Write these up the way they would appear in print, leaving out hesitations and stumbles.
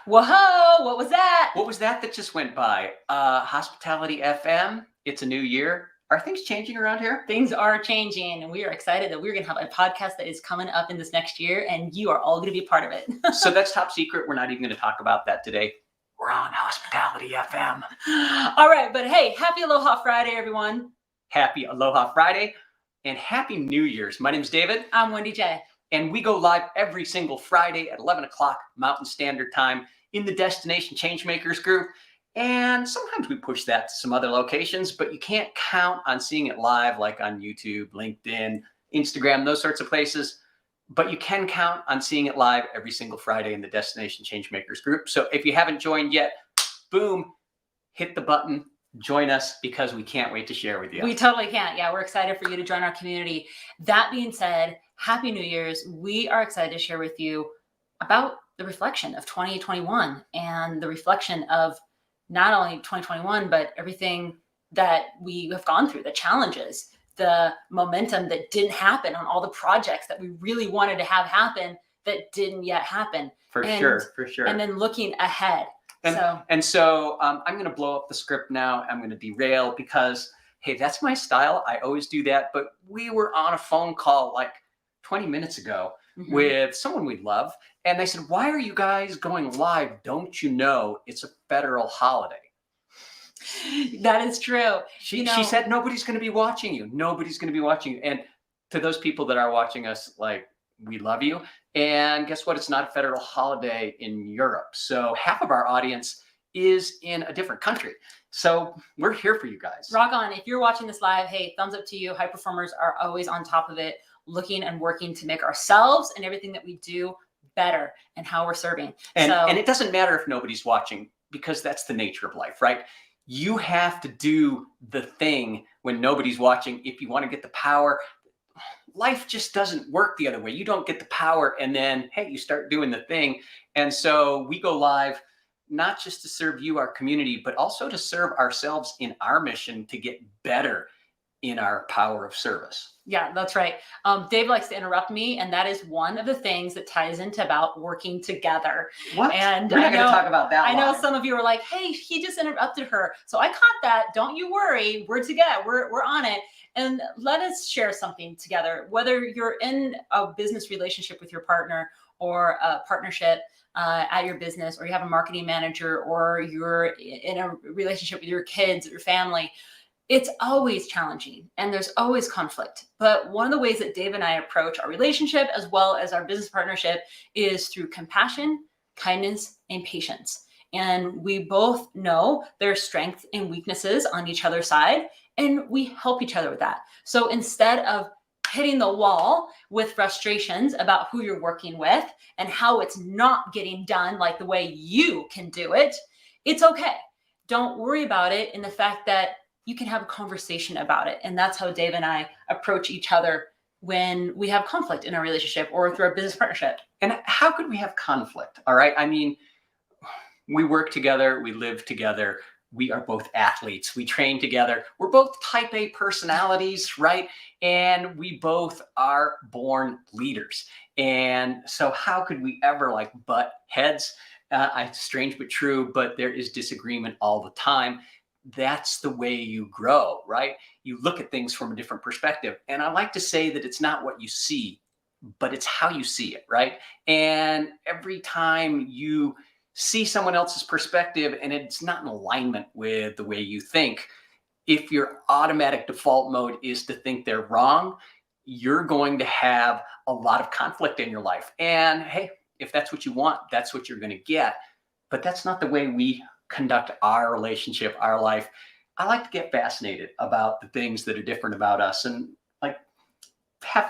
Whoa, what was that? What was that just went by? Hospitality FM. It's a new year. Are things changing around here? Things are changing, and we are excited that we're going to have a podcast that is coming up in this next year, and you are all going to be part of it. So that's top secret. We're not even going to talk about that today. We're on Hospitality FM. All right, but hey, happy Aloha Friday, everyone. Happy Aloha Friday and Happy New Year's. My name's David. I'm Wendy Jae. And we go live every single Friday at 11 o'clock Mountain Standard Time in the Destination ChangeMakers Group. And sometimes we push that to some other locations, but you can't count on seeing it live like on YouTube, LinkedIn, Instagram, those sorts of places. But you can count on seeing it live every single Friday in the Destination ChangeMakers Group. So if you haven't joined yet, boom, hit the button, join us, because we can't wait to share with you. We totally can't. Yeah, we're excited for you to join our community. That being said, Happy New Year's. We are excited to share with you about the reflection of 2021 and the reflection of not only 2021, but everything that we have gone through, the challenges, the momentum that didn't happen on all the projects that we really wanted to have happen that didn't yet happen. For sure. And then looking ahead. So I'm going to blow up the script now. I'm going to derail because, hey, that's my style. I always do that. But we were on a phone call like 20 minutes ago with someone we love. And they said, why are you guys going live? Don't you know it's a federal holiday? That is true. She said, nobody's going to be watching you. Nobody's going to be watching you. And to those people that are watching us, like, we love you. And guess what? It's not a federal holiday in Europe. So half of our audience is in a different country. So we're here for you guys. Rock on. If you're watching this live, hey, thumbs up to you. High performers are always on top of it, looking and working to make ourselves and everything that we do better and how we're serving. And it doesn't matter if nobody's watching, because that's the nature of life, right? You have to do the thing when nobody's watching if you want to get the power. Life just doesn't work the other way. You don't get the power and then, hey, you start doing the thing. And so we go live not just to serve you, our community, but also to serve ourselves in our mission to get better in our power of service. Yeah, that's right. Dave likes to interrupt me, and that is one of the things that ties into about working together. What? And we're not going to talk about that. I know some of you are like, hey, he just interrupted her. So I caught that. Don't you worry. We're together. We're on it. And let us share something together, whether you're in a business relationship with your partner or a partnership at your business, or you have a marketing manager, or you're in a relationship with your kids or your family. It's always challenging and there's always conflict. But one of the ways that Dave and I approach our relationship as well as our business partnership is through compassion, kindness, and patience. And we both know there's strengths and weaknesses on each other's side, and we help each other with that. So instead of hitting the wall with frustrations about who you're working with and how it's not getting done like the way you can do it, it's okay. Don't worry about it in the fact that you can have a conversation about it. And that's how Dave and I approach each other when we have conflict in our relationship or through our business partnership. And how could we have conflict? All right. I mean, we work together, we live together. We are both athletes. We train together. We're both type A personalities, right? And we both are born leaders. And so how could we ever like butt heads? It's strange but true, but there is disagreement all the time. That's the way you grow, right? You look at things from a different perspective. And I like to say that it's not what you see, but it's how you see it, right? And every time you see someone else's perspective and it's not in alignment with the way you think, if your automatic default mode is to think they're wrong, you're going to have a lot of conflict in your life. And hey, if that's what you want, that's what you're going to get. But that's not the way we conduct our relationship, our life. I like to get fascinated about the things that are different about us. And like,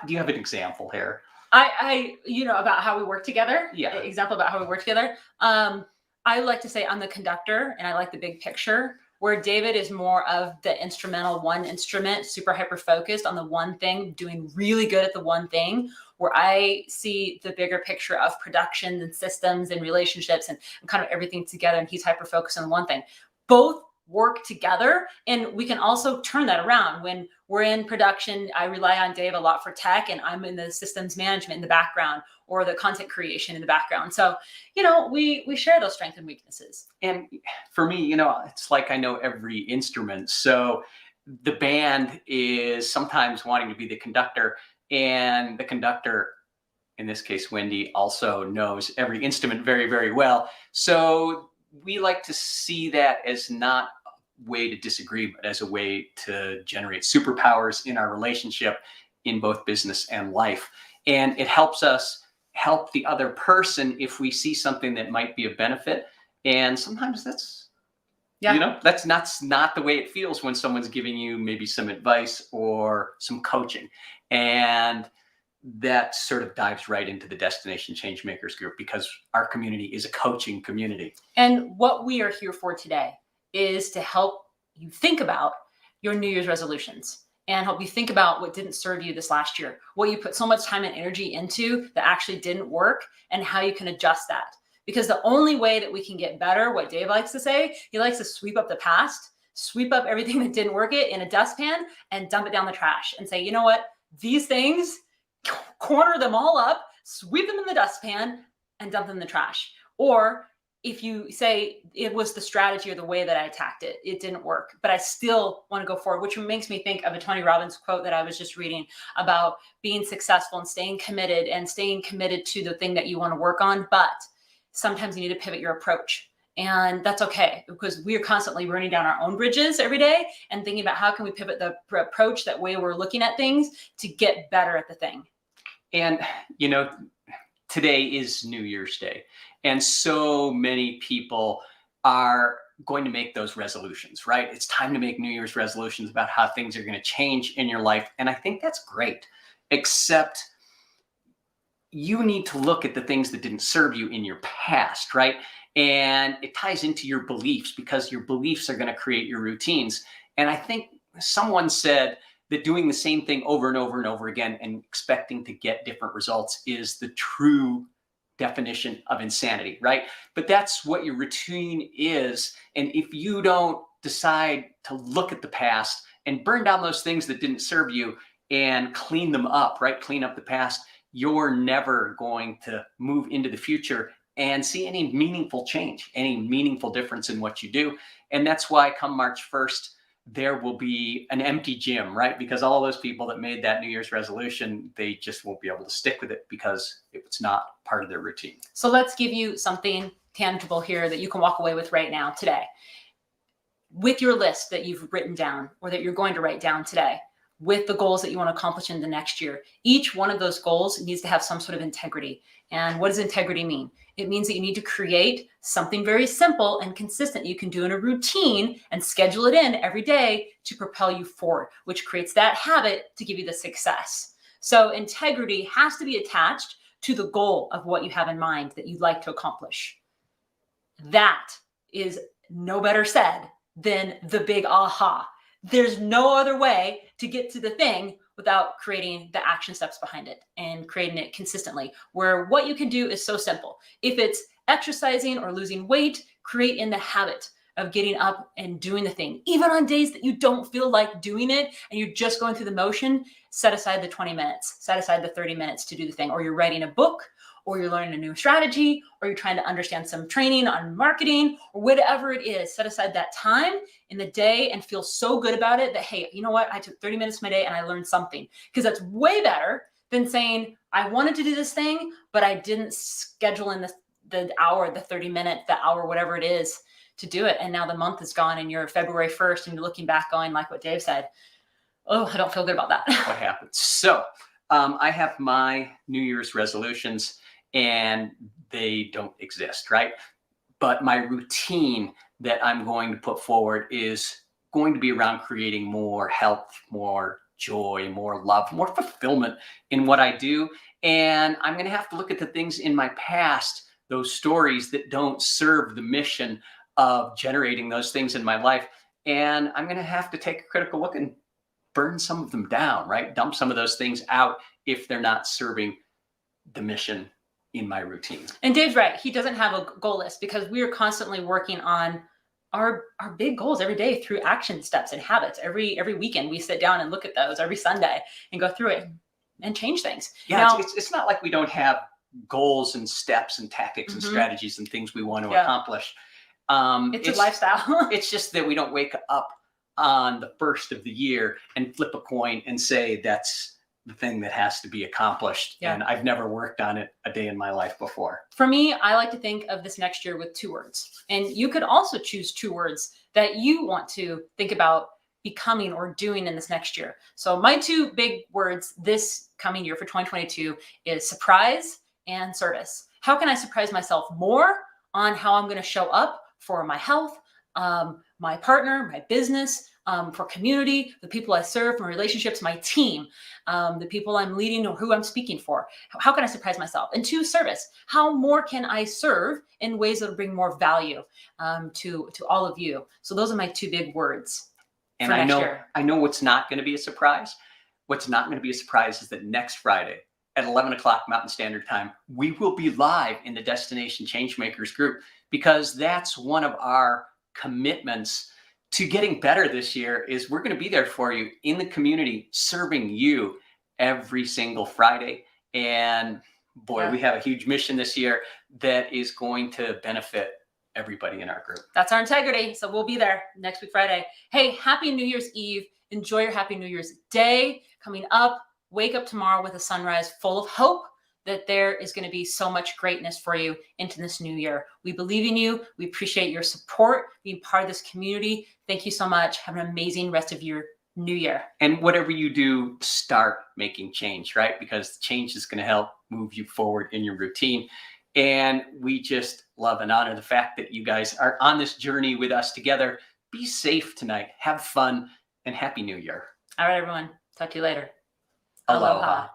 do you have an example here? About how we work together. Yeah. Example about how we work together. I like to say I'm the conductor and I like the big picture, where David is more of the instrumental, one instrument, super hyper focused on the one thing, doing really good at the one thing, where I see the bigger picture of production and systems and relationships and kind of everything together. And he's hyper focused on one thing. Both work together, and we can also turn that around. When we're in production, I rely on Dave a lot for tech, and I'm in the systems management in the background, or the content creation in the background. So, we share those strengths and weaknesses. And for me, it's like I know every instrument. So the band is sometimes wanting to be the conductor, and the conductor, in this case, Wendy, also knows every instrument very, very well. So we like to see that as not a way to disagree, but as a way to generate superpowers in our relationship in both business and life. And it helps us help the other person if we see something that might be a benefit. And sometimes that's not the way it feels when someone's giving you maybe some advice or some coaching. And that sort of dives right into the Destination ChangeMakers Group, because our community is a coaching community. And what we are here for today is to help you think about your New Year's resolutions and help you think about what didn't serve you this last year, what you put so much time and energy into that actually didn't work, and how you can adjust that. Because the only way that we can get better, what Dave likes to say, he likes to sweep up the past, sweep up everything that didn't work in a dustpan and dump it down the trash and say, you know what, these things, corner them all up, sweep them in the dustpan and dump them in the trash. Or if you say it was the strategy or the way that I attacked it, it didn't work, but I still want to go forward, which makes me think of a Tony Robbins quote that I was just reading about being successful and staying committed to the thing that you want to work on. But sometimes you need to pivot your approach. And that's okay, because we are constantly burning down our own bridges every day and thinking about how can we pivot the approach, that way we're looking at things, to get better at the thing. And, today is New Year's Day. And so many people are going to make those resolutions, right? It's time to make New Year's resolutions about how things are going to change in your life. And I think that's great, except you need to look at the things that didn't serve you in your past, right? And it ties into your beliefs, because your beliefs are going to create your routines. And I think someone said that doing the same thing over and over and over again and expecting to get different results is the true definition of insanity, right? But that's what your routine is. And if you don't decide to look at the past and burn down those things that didn't serve you and clean them up, right? Clean up the past, you're never going to move into the future and see any meaningful change, any meaningful difference in what you do. And that's why come March 1st, there will be an empty gym, right? Because all those people that made that New Year's resolution, they just won't be able to stick with it because it's not part of their routine. So let's give you something tangible here that you can walk away with right now, today. With your list that you've written down, or that you're going to write down today, with the goals that you want to accomplish in the next year, each one of those goals needs to have some sort of integrity. And what does integrity mean? It means that you need to create something very simple and consistent you can do in a routine and schedule it in every day to propel you forward, which creates that habit to give you the success. So integrity has to be attached to the goal of what you have in mind that you'd like to accomplish. That is no better said than the big aha. There's no other way to get to the thing without creating the action steps behind it and creating it consistently, where what you can do is so simple. If it's exercising or losing weight, create in the habit of getting up and doing the thing. Even on days that you don't feel like doing it and you're just going through the motion, set aside the 20 minutes, set aside the 30 minutes to do the thing. Or you're writing a book, or you're learning a new strategy, or you're trying to understand some training on marketing, or whatever it is. Set aside that time in the day and feel so good about it that, hey, you know what? I took 30 minutes of my day and I learned something. Because that's way better than saying, I wanted to do this thing, but I didn't schedule in the hour, the 30 minute, the hour, whatever it is to do it. And now the month is gone and you're February 1st and you're looking back going like what Dave said, oh, I don't feel good about that. What happened? So I have my New Year's resolutions, and they don't exist, right? But my routine that I'm going to put forward is going to be around creating more health, more joy, more love, more fulfillment in what I do. And I'm going to have to look at the things in my past, those stories that don't serve the mission of generating those things in my life. And I'm going to have to take a critical look and burn some of them down, right? Dump some of those things out if they're not serving the mission in my routine. And Dave's right. He doesn't have a goal list, because we are constantly working on our big goals every day through action steps and habits. Every weekend we sit down and look at those every Sunday and go through it and change things. Yeah, Now, it's not like we don't have goals and steps and tactics and strategies and things we want to accomplish. It's a lifestyle. It's just that we don't wake up on the first of the year and flip a coin and say that's the thing that has to be accomplished. Yeah. And I've never worked on it a day in my life before. For me, I like to think of this next year with 2 words. And you could also choose 2 words that you want to think about becoming or doing in this next year. So my 2 big words this coming year for 2022 is surprise and service. How can I surprise myself more on how I'm going to show up for my health, my partner, my business, for community, the people I serve, my relationships, my team, the people I'm leading or who I'm speaking for. How can I surprise myself? And 2, service. How more can I serve in ways that will bring more value to all of you? So those are my 2 big words. And I know what's not going to be a surprise. What's not going to be a surprise is that next Friday at 11 o'clock Mountain Standard Time, we will be live in the Destination ChangeMakers Group, because that's one of our commitments to getting better this year. Is we're going to be there for you in the community, serving you every single Friday. And boy, we have a huge mission this year that is going to benefit everybody in our group. That's our integrity. So we'll be there next week, Friday. Hey, happy New Year's Eve. Enjoy your happy New Year's Day coming up. Wake up tomorrow with a sunrise full of hope that there is going to be so much greatness for you into this new year. We believe in you. We appreciate your support, being part of this community. Thank you so much. Have an amazing rest of your new year. And whatever you do, start making change, right? Because change is going to help move you forward in your routine. And we just love and honor the fact that you guys are on this journey with us together. Be safe tonight. Have fun, and Happy New Year. All right, everyone. Talk to you later. Aloha.